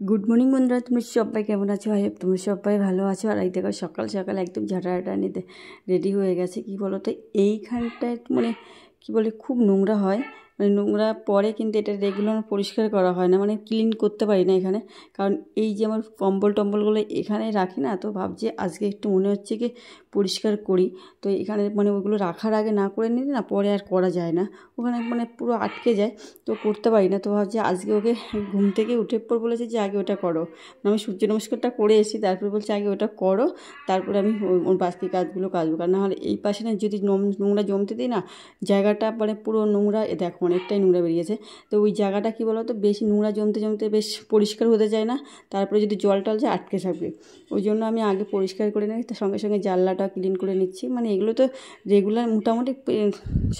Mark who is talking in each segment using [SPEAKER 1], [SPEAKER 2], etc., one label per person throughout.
[SPEAKER 1] Good morning বন্ধুরা, তুমি সবাই কেমন আছো? আই হোপ তোমরা সবাই ভালো আছো। আর এই দেখো সকাল সকাল একদম ঝাঁটা নিতে রেডি হয়ে গেছে। কি বলো তো, এইখানটায় মানে কি বলে খুব নোংরা হয়, মানে নোংরা পরে, কিন্তু এটা রেগুলার পরিষ্কার করা হয় না, মানে ক্লিন করতে পারি না এখানে। কারণ এই যে আমার কম্বল টম্বলগুলো এখানে রাখি না, তো ভাবছি আজকে একটু মনে হচ্ছে কি পরিষ্কার করি। তো এখানে মানে ওইগুলো রাখার আগে না করে নিলে না পরে আর করা যায় না, ওখানে মানে পুরো আটকে যায়, তো করতে পারি না। তো ভাবছি আজকে ওকে ঘুম থেকে উঠে পর বলেছে যে আগে ওটা করো। আমি সূর্য নমস্কারটা করে এসেছি, তারপরে বলছে আগে ওটা করো, তারপরে আমি ওর বাকি কাজগুলো কাজবো। কারণ নাহলে এই পাশে না যদি নোংরা জমতে দিই না, জায়গাটা মানে পুরো নোংরা, দেখো অনেকটাই নোংরা বেরিয়েছে। তো ওই জায়গাটা কী বলো তো, বেশি নোংরা জমতে বেশ পরিষ্কার হতে যায় না, তারপরে যদি জল টল যায় আটকে থাকবে। ওই জন্য আমি আগে পরিষ্কার করে নিই, তার সঙ্গে সঙ্গে জানলাটা ক্লিন করে নিচ্ছি। মানে এগুলো তো রেগুলার মোটামুটি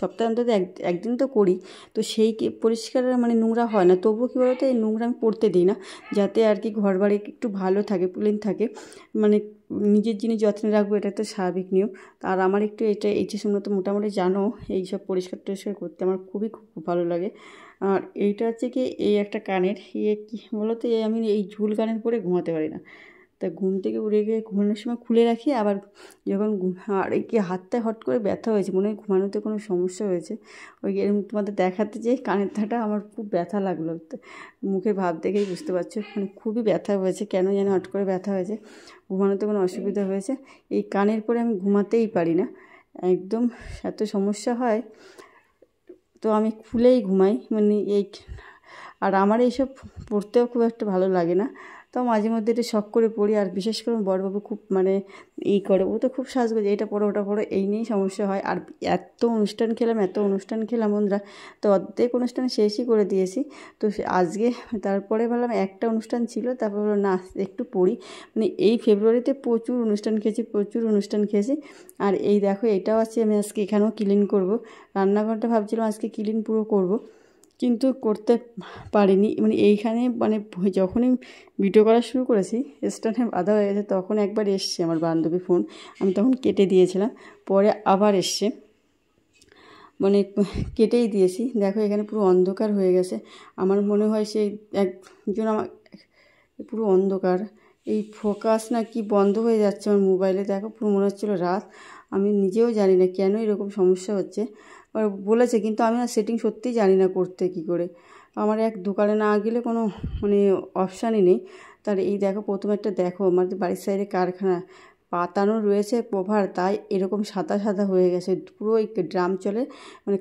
[SPEAKER 1] সপ্তাহে অন্তত একদিন তো করি। তো সেই পরিষ্কার মানে নোংরা হয় না, তবুও কী বলতো এই নোংরা আমি পড়তে দিই না, যাতে আর কি ঘর বাড়ি একটু ভালো থাকে, ক্লিন থাকে। মানে নিজের জিনিস যত্নে রাখবো, এটা তো স্বাভাবিক নিয়ম। আর আমার একটু এটা তোমরা তো মোটামুটি জানো, এইসব পরিষ্কার টরিষ্কার করতে আমার খুব ভালো লাগে। আর এইটা হচ্ছে কি, এই একটা কানের কী বলো তো, আমি এই ঝুল কানের পরে ঘুমাতে পারি না। তা ঘুম থেকে উঠে গিয়ে ঘুমানোর সময় খুলে রাখি, আবার যখন আর কি হাতটায় হট করে ব্যথা হয়েছে, মনে হয় ঘুমানোতে কোনো সমস্যা হয়েছে। ওই তোমাদের দেখাতে যেয়ে কানের ধারটা আমার খুব ব্যথা লাগলো, মুখের ভাব দেখেই বুঝতে পারছো, মানে খুবই ব্যথা হয়েছে, কেন জানি হট করে ব্যথা হয়েছে, ঘুমানোতে কোনো অসুবিধা হয়েছে। এই কানের পরে আমি ঘুমাতেই পারি না, একদম এত সমস্যা হয়। তো আমি খুলেই ঘুমাই, মানে এই। আর আমার এইসব পড়তেও খুব একটা ভালো লাগে না, তো মাঝে মধ্যে একটু শখ করে পড়ি। আর বিশেষ করে বড়বাবু খুব মানে করে, ও তো খুব সাজগোজ, এইটা পড়ো ওটা পড়ো, এই নিয়েই সমস্যা হয়। আর এত অনুষ্ঠান খেলাম বন্ধুরা, তো অর্ধেক অনুষ্ঠান শেষই করে দিয়েছি। তো আজকে তারপরে ভাবলাম একটা অনুষ্ঠান ছিল, তারপর বললাম না একটু পড়ি। মানে এই ফেব্রুয়ারিতে প্রচুর অনুষ্ঠান খেয়েছি। আর এই দেখো এটাও আছে, আমি আজকে এখানেও ক্লিন করব। রান্নাঘরটা ভাবছিলাম আজকে ক্লিন পুরো করব, কিন্তু করতে পারিনি। মানে এইখানে মানে যখনই ভিডিও করা শুরু করেছি, স্ট্যান্ডে বাধা হয়ে গেছে, তখন একবার এসছে আমার বান্ধবী ফোন, আমি তখন কেটে দিয়েছিলাম, পরে আবার এসছে, মানে কেটেই দিয়েছি। দেখো এখানে পুরো অন্ধকার হয়ে গেছে, আমার মনে হয় সেই একজন আমার পুরো অন্ধকার, এই ফোকাস না কি বন্ধ হয়ে যাচ্ছে আমার মোবাইলে, দেখো পুরো মনে হচ্ছিলো রাত। আমি নিজেও জানি না কেন এরকম সমস্যা হচ্ছে, বলেছে, কিন্তু আমি আর সেটিং সত্যিই জানি না করতে কী করে। আমার এক দোকানে না গেলে কোনো মানে অপশানই নেই। তার এই দেখো প্রথমে একটা দেখো আমাদের বাড়ির সাইডে কারখানা পাতানো রয়েছে কভার, তাই এরকম সাদা সাদা হয়ে গেছে পুরো। ওই ড্রাম চলে, মানে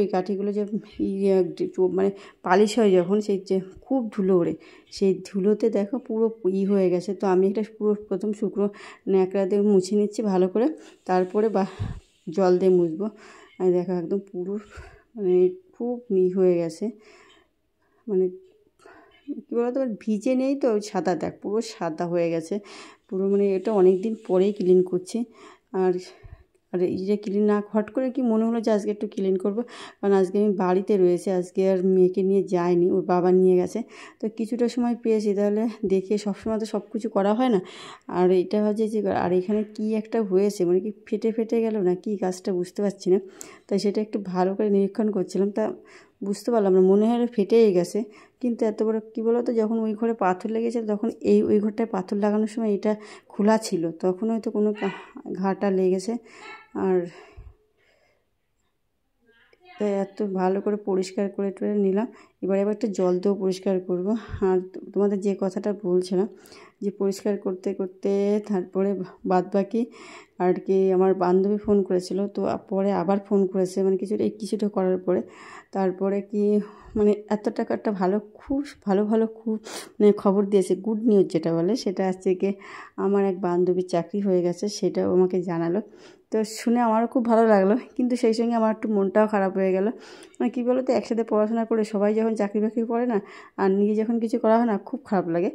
[SPEAKER 1] ওই কাঠিগুলো যে মানে পালিশ হয় যখন, সেই যে খুব ধুলো ওড়ে, সেই ধুলোতে দেখো পুরো হয়ে গেছে। তো আমি একটা পুরো প্রথম শুকনো ন্যাকড়া দিয়ে মুছে নিচ্ছি ভালো করে, তারপরে জল দিয়ে মুছবো। আমি দেখো একদম পুরো মানে খুব হয়ে গেছে, মানে কী বলতো ভিজে নেই তো, সাদা দেখ পুরো সাদা হয়ে গেছে পুরো, মানে এটা অনেক দিন পরেই ক্লিন করছি। আর আর এই যে ক্লিন না হট করে কি মনে হলো যে আজকে একটু ক্লিন করবো, কারণ আজকে আমি বাড়িতে রয়েছে, আজকে আর মেয়েকে নিয়ে যাইনি, ওর বাবা নিয়ে গেছে। তো কিছুটা সময় পেয়েছি, তাহলে দেখে সবসময় তো সব কিছু করা হয় না। আর এটা হচ্ছে যে, আর এখানে কি একটা হয়েছে, মানে কি ফেটে গেল না কি কাজটা বুঝতে পারছি না, তাই সেটা একটু ভালো করে নিরীক্ষণ করছিলাম, তা বুঝতে পারলাম না, মনে হয় ফেটেই গেছে। কিন্তু এত বড় কী বলো তো, যখন ওই ঘরে পাথর লেগেছে, তখন ওই ঘরটায় পাথর লাগানোর সময় এটা খোলা ছিল, তখন হয়তো কোনো ঘাটা লেগেছে। আর তাই এত ভালো করে পরিষ্কার করে নিলাম, এবার একটু জল দিয়েও পরিষ্কার করব। আর তোমাদের যে কথাটা বলছিলাম, যে পরিষ্কার করতে করতে তারপরে বাদবাকি আর কি আমার বান্ধবী ফোন করেছিল, তো পরে আবার ফোন করেছে, মানে কিছুটা করার পরে, তারপরে কি মানে এত টাকা একটা খুব খুব মানে খবর দিয়েছে, গুড নিউজ যেটা বলে, সেটা হচ্ছে কি আমার এক বান্ধবীর চাকরি হয়ে গেছে, সেটাও আমাকে জানালো। তো শুনে আমারও খুব ভালো লাগলো, কিন্তু সেই সঙ্গে আমার একটু মনটাও খারাপ হয়ে গেল। মানে কী বলো তো, একসাথে পড়াশোনা করে সবাই যখন চাকরি বাকরি করে না, আর নিজে যখন কিছু করা হয় না, খুব খারাপ লাগে।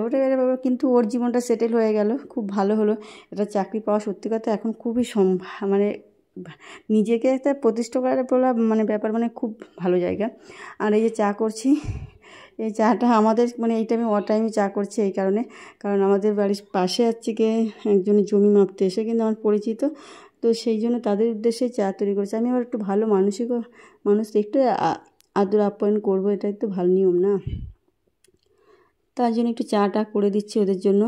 [SPEAKER 1] ওটা কিন্তু ওর জীবনটা সেটেল হয়ে গেল, খুব ভালো হলো। এটা চাকরি পাওয়া সত্যি কথা এখন খুবই মানে নিজেকে একটা প্রতিষ্ঠা করার বলা মানে ব্যাপার, মানে খুব ভালো জায়গা। আর এই যে চা করছি, এই চাটা আমাদের মানে এই টাইমে টাইমে চা করছি এই কারণে, কারণ আমাদের বাড়ির পাশে হচ্ছে গিয়ে একজনের জমি মাপতে এসে, কিন্তু আমার পরিচিত, তো সেই জন্য তাদের উদ্দেশ্যে চা তৈরি করেছি। আমি আবার একটু ভালো মানুষ একটু আদর আপ্যায়ন করবো, এটাই তো ভালো নিয়ম না। তার জন্য একটু চাটা করে দিচ্ছি ওদের জন্য।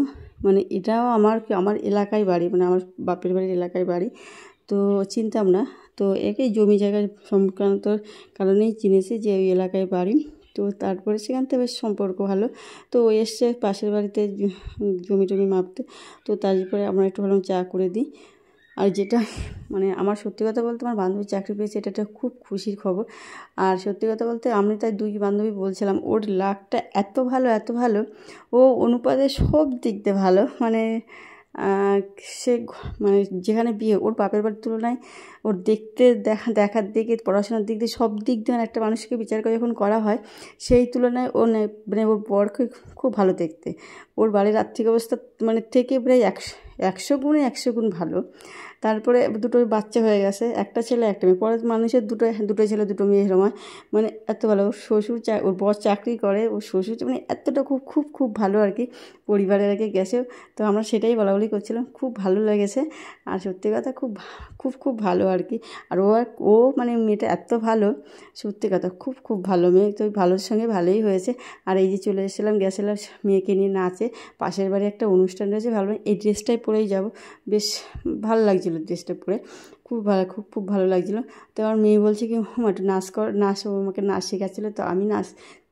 [SPEAKER 1] মানে এটাও আমার এলাকায় বাড়ি, মানে আমার বাপের বাড়ির এলাকায় বাড়ি, তো চিনতাম না। তো একে জমি জায়গার সংক্রান্ত কারণেই চিনেছি যে ওই এলাকায় বাড়ি। তো তারপরে সেখান থেকে বেশ সম্পর্ক ভালো। তো ও এসছে পাশের বাড়িতে জমি টমি মাপতে, তো তারপরে আমরা একটু ভালো চা করে দিই। আর যেটা মানে আমার সত্যি কথা বলতে আমার বান্ধবী চাকরি পেয়েছে, এটা একটা খুব খুশির খবর। আর সত্যি কথা বলতে আমি তাই দুই বান্ধবী বলছিলাম ওর লাকটা এত ভালো, ও অনুপাতে সব দিক দিয়ে ভালো। মানে সে মানে যেখানে বিয়ে, ওর বাপের বাড়ির তুলনায় ওর দেখার দিকে, পড়াশোনার দিক দিয়ে, সব দিক দিয়ে একটা মানুষকে বিচার করে যখন করা হয়, সেই তুলনায় ও মানে ওর বরকে খুব ভালো দেখতে। ওর বাড়ির আর্থিক অবস্থা মানে থেকে প্রায় 100 গুণ ভালো। তারপরে দুটো বাচ্চা হয়ে গেছে, একটা ছেলে একটা মেয়ে। পরে মানুষের দুটো ছেলে দুটো মেয়ে এরকম, মানে এত ভালো। ওর শ্বশুর ওর বর চাকরি করে, ওর শ্বশুর মানে এতটা খুব ভালো আর কি, পরিবারের আগে গেছে। তো আমরা সেটাই বলাবলি করছিলাম, খুব ভালো লেগেছে। আর সত্যি কথা খুব ভালো আর কি। আর ও মানে মেয়েটা এত ভালো, সত্যি কথা খুব ভালো মেয়ে। তো ভালোর সঙ্গে ভালোই হয়েছে। আর এই যে চলে গেছিলাম মেয়েকে নিয়ে নাচে, পাশের বাড়ি একটা অনুষ্ঠান রয়েছে। ভালো, এই ড্রেসটাই পরেই যাব, বেশ ভালো লাগছিলো ড্রেসটা পরে, খুব ভালো লাগছিলো। তো আমার মেয়ে বলছে কি একটু নাচ, ও আমাকে নাচ শেখাচ্ছিলো। তো আমি নাচ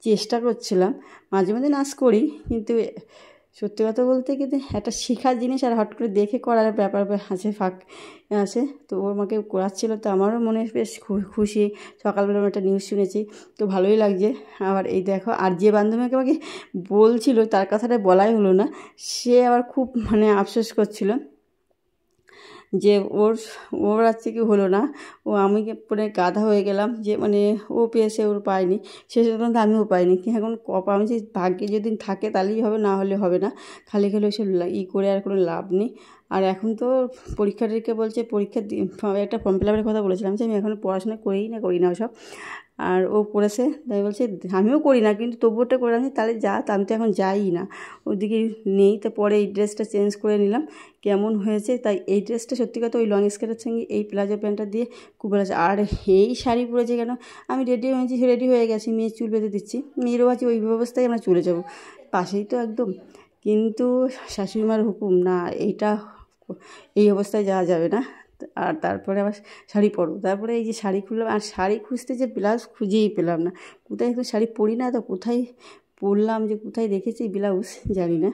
[SPEAKER 1] চেষ্টা করছিলাম, মাঝে মাঝে নাচ করি, কিন্তু সত্যি কথা বলতে কিন্তু একটা শেখার জিনিস আর হট করে দেখে করার ব্যাপার আছে। তো ও আমাকে করাচ্ছিল, তো আমারও মনে বেশ খুশি। সকালবেলা একটা নিউজ শুনেছি, তো ভালোই লাগছে। আবার এই দেখো, আর যে বান্ধবীকে আমাকে বলছিল তার কথাটা বলাই হলো না, সে আবার খুব মানে আফসোস করছিল যে ওর আজকে কি হলো না, আমি পরে গাধা হয়ে গেলাম, যে মানে ও পেয়েছে ওর পায়নি, শেষ পর্যন্ত আমিও পাইনি। এখন আমি যে ভাগ্যে যদি থাকে তাহলেই হবে, না হলে হবে না। খালি ওইসব করে আর কোনো লাভ নেই। আর এখন তো পরীক্ষা বলছে, একটা ফর্ম ফিল আপের কথা বলেছিলাম যে আমি এখন পড়াশোনা করি না ওসব। আর ও করেছে, তাই বলছে আমিও করি না, কিন্তু তবু ওটা করে আনছি। তাহলে আমি তো এখন যাই না, ওদিকে নেই। তো পরে এই ড্রেসটা চেঞ্জ করে নিলাম, কেমন হয়েছে। তাই এই ড্রেসটা সত্যি কথা ওই লং স্কার্টের সঙ্গে এই প্লাজো প্যান্টটা দিয়ে খুব ভালো আছে। আর এই শাড়ি পরেছে কেন, আমি রেডি হয়ে গেছি, মেয়ের চুল বেঁধে দিচ্ছি, মেয়েরও আছে ওই ব্যবস্থায় আমরা চলে যাব, পাশেই তো একদম। কিন্তু শাশুড়ি মার হুকুম না, এই অবস্থায় যাওয়া যাবে না। আর তারপরে আবার শাড়ি পরো, তারপরে এই যে শাড়ি খুললাম, আর শাড়ি খুঁজতে যে ব্লাউজ খুঁজেই পেলাম না। কোথায় একটু শাড়ি পরি না, তো কোথায় পরলাম, যে কোথায় রেখেছি ব্লাউজ জানি না।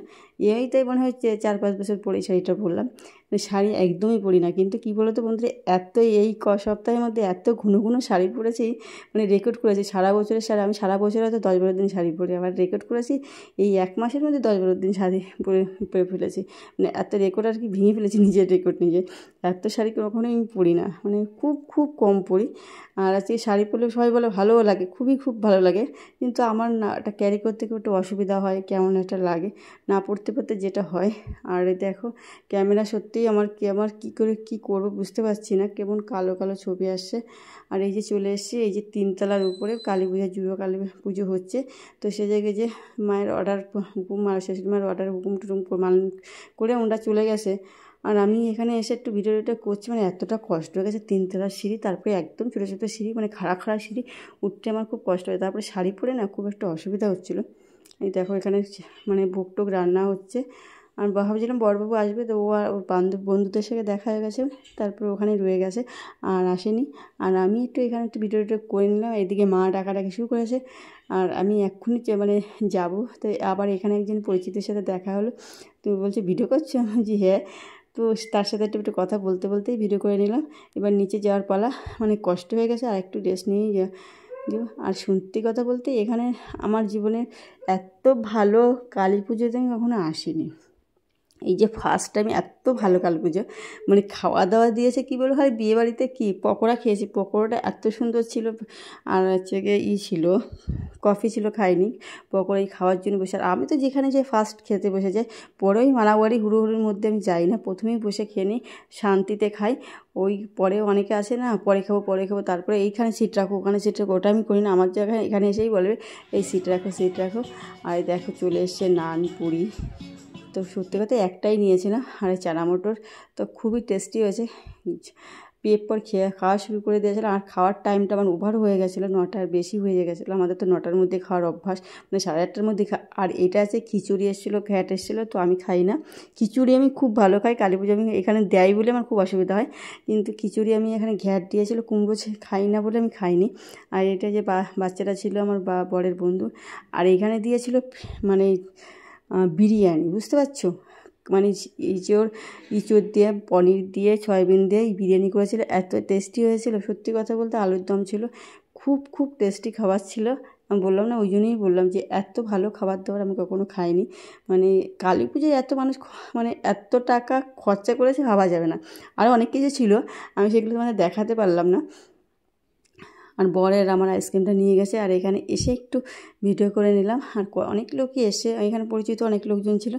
[SPEAKER 1] তাই মনে হচ্ছে 4-5 বছর পরে শাড়িটা পরলাম। শাড়ি একদমই পরি না, কিন্তু কী বলো তো বন্ধুরা, এই সপ্তাহের মধ্যে এত ঘন শাড়ি পরেছি, মানে রেকর্ড করেছি সারা বছরের শাড়ি। আমি সারা বছরে হয়তো 10-12 দিন শাড়ি পরি, আবার রেকর্ড করেছি এই 1 মাসের মধ্যে 10-12 দিন শাড়ি পরে ফেলেছি। মানে এত রেকর্ড আর কি ভেঙে ফেলেছি, নিজের রেকর্ড নিজে। এত শাড়ি কখনোই আমি পরি না, মানে খুব কম পরি। আর আজকে শাড়ি পরলে সবাই বলে ভালোও লাগে, খুব ভালো লাগে, কিন্তু আমার না এটা ক্যারি করতে একটু অসুবিধা হয়, কেমন একটা লাগে না পড়তে যেটা হয়। আর দেখো ক্যামেরা সত্যিই আমার কী করে কী করবো বুঝতে পারছি না, কেমন কালো ছবি আসছে। আর এই যে চলে এসেছি এই যে 3 তলার উপরে, কালী পুজো হচ্ছে। তো সে জায়গায় যে মায়ের হুকুম, আর শাশুড়ি মায়ের হুকুম টুকুম পালন করে ওনারা চলে গেছে। আর আমি এখানে এসে একটু ভিডিওটা করছি, মানে এতটা কষ্ট হয়ে গেছে। 3 তলার সিঁড়ি, তারপরে একদম ছোটো সিঁড়ি, মানে খাড়া সিঁড়ি, উঠতে আমার খুব কষ্ট হয়। তারপরে শাড়ি পরে না খুব একটা অসুবিধা হচ্ছিলো। এই দেখো এখানে মানে ভোগ টোগ রান্না হচ্ছে। আর ভাবছিলাম বড়বাবু আসবে, তো ও আর ওর বন্ধুদের সাথে দেখা হয়ে গেছে, তারপর ওখানে রয়ে গেছে আর আসেনি। আর আমি এখানে একটু ভিডিওটা করে নিলাম। এদিকে মা ডাকাডাকি শুরু করেছে, আর আমি এক্ষুনি মানে যাবো। তো আবার এখানে একজন পরিচিতের সাথে দেখা হলো, তো বলছে ভিডিও করছো, জি হ্যাঁ। তো তার সাথে একটু কথা বলতেই ভিডিও করে নিলাম। এবার নিচে যাওয়ার পালা, মানে কষ্ট হয়ে গেছে, আর একটু রেস্ট নিয়েই আর সত্যি কথা বলতে এখানে আমার জীবনে এত ভালো কালী পুজোতে আমি কখনো আসিনি। এই যে ফার্স্ট টাইম এত ভালো কালী পুজো, মানে খাওয়া দাওয়া দিয়েছে কী বলে হয়, বিয়েবাড়িতে কি পকোড়া খেয়েছি, পকোড়াটা এত সুন্দর ছিল। আর হচ্ছে গিয়ে ছিল কফি ছিল, খাইনি, পকোড়াই খাওয়ার জন্য বসে। আর আমি তো যেখানে যাই ফার্স্ট খেতে বসে যাই, পরেই মারামারি হুড়োহুড়ির মধ্যে আমি যাই না, প্রথমেই বসে খেয়ে নিই, শান্তিতে খাই। ওই পরে অনেকে আসে না, পরে খাবো, তারপরে এইখানে সিট রাখো, ওখানে সিট রাখো, ওটা আমি করি না। আমার জায়গায় এখানে এসেই বলবে এই সিট রাখো। আর দেখো চলে এসছে নান পুরি। তো সত্যি কথা একটাই নিয়েছিলাম, আর চানা মটর, তো খুবই টেস্টি হয়েছে। পেট পর খাওয়া শুরু করে দিয়েছিলাম। আর খাওয়ার টাইমটা আমার ওভার হয়ে গেছিলো, 9টার বেশি হয়ে গেছিলো। আমাদের তো 9টার মধ্যে খাওয়ার অভ্যাস, মানে 8:30টার মধ্যে আর এটা আছে খিচুড়ি এসেছিলো, ঘ্যাট এসেছিলো, তো আমি খাই না খিচুড়ি। আমি খুব ভালো খাই, কালী পুজো আমি এখানে দেয় বলে আমার খুব অসুবিধা হয়, কিন্তু খিচুড়ি আমি এখানে ঘ্যাট দিয়েছিলো, কুমড়ো খাই না বলে আমি খাইনি। আর এটা যে বাচ্চাটা ছিল আমার বরের বন্ধু, আর এখানে দিয়েছিল মানে বিরিয়ানি, বুঝতে পারছো, মানে ইঁচড় দিয়ে পনির দিয়ে সয়াবিন দিয়ে বিরিয়ানি করেছিল, এত টেস্টি হয়েছিল। সত্যি কথা বলতে আলুর দম ছিল, খুব খুব টেস্টি খাবার ছিল। আমি বললাম না, ওই জন্যই বললাম যে এত ভালো খাবার দাবার আমি কখনো খাইনি। মানে কালী পুজোয় এত মানুষ মানে এত টাকা খরচা করেছে ভাবা যাবে না। আরও অনেক কিছু ছিল, আমি সেগুলো মানে দেখাতে পারলাম না। আর বরের আমার আইসক্রিমটা নিয়ে গেছে, আর এখানে এসে একটু ভিডিও করে নিলাম। আর অনেক লোকই এসে, এখানে পরিচিত অনেক লোকজন ছিল,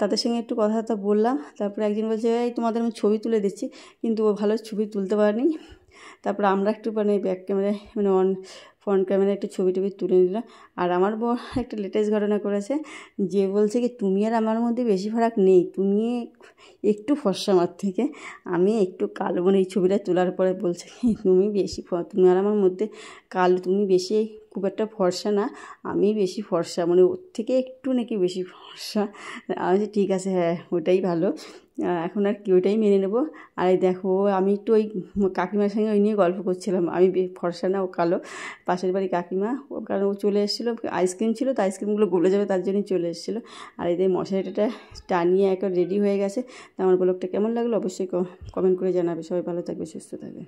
[SPEAKER 1] তাদের সঙ্গে একটু কথাবার্তা বললাম। তারপরে একজন বলছে, এই তোমাদের আমি ছবি তুলে দিচ্ছি, কিন্তু ও ভালো ছবি তুলতে পারেনি। তারপর আমরা একটু মানে ব্যাক ক্যামেরায় মানে ফ্রন্ট ক্যামেরায় একটু ছবি টবি তুলে নিলাম। আর আমার বর একটা লেটেস্ট ঘটনা করেছে, যে বলছে কি তুমি আর আমার মধ্যে বেশি ফারাক নেই, তুমি একটু ফর্সা আমার থেকে, আমি একটু কালো। মানে এই ছবিটা তোলার পরে বলছে কি তুমি আর আমার মধ্যে কালো, তুমি বেশি খুব একটা ফর্সা না, আমি বেশি ফর্সা, মানে ওর থেকে একটু নাকি বেশি ফর্সা। আমি ঠিক আছে, হ্যাঁ ওটাই ভালো, এখন আর কি ওইটাই মেনে নেবো। আর এই দেখো আমি একটু ওই কাকিমার সঙ্গে ওই নিয়ে গল্প করছিলাম, আমি ফর্সা না ও কালো, পাশের বাড়ি কাকিমা, কারণ ও চলে এসেছিলো, আইসক্রিম ছিল তো আইসক্রিমগুলো গলে যাবে তার জন্যই চলে এসেছিলো। আর এই মশারিটা টানিয়ে একটা রেডি হয়ে গেছে। তো আমার ব্লগটা কেমন লাগলো অবশ্যই কমেন্ট করে জানাবে। সবাই ভালো থাকবে, সুস্থ থাকবে।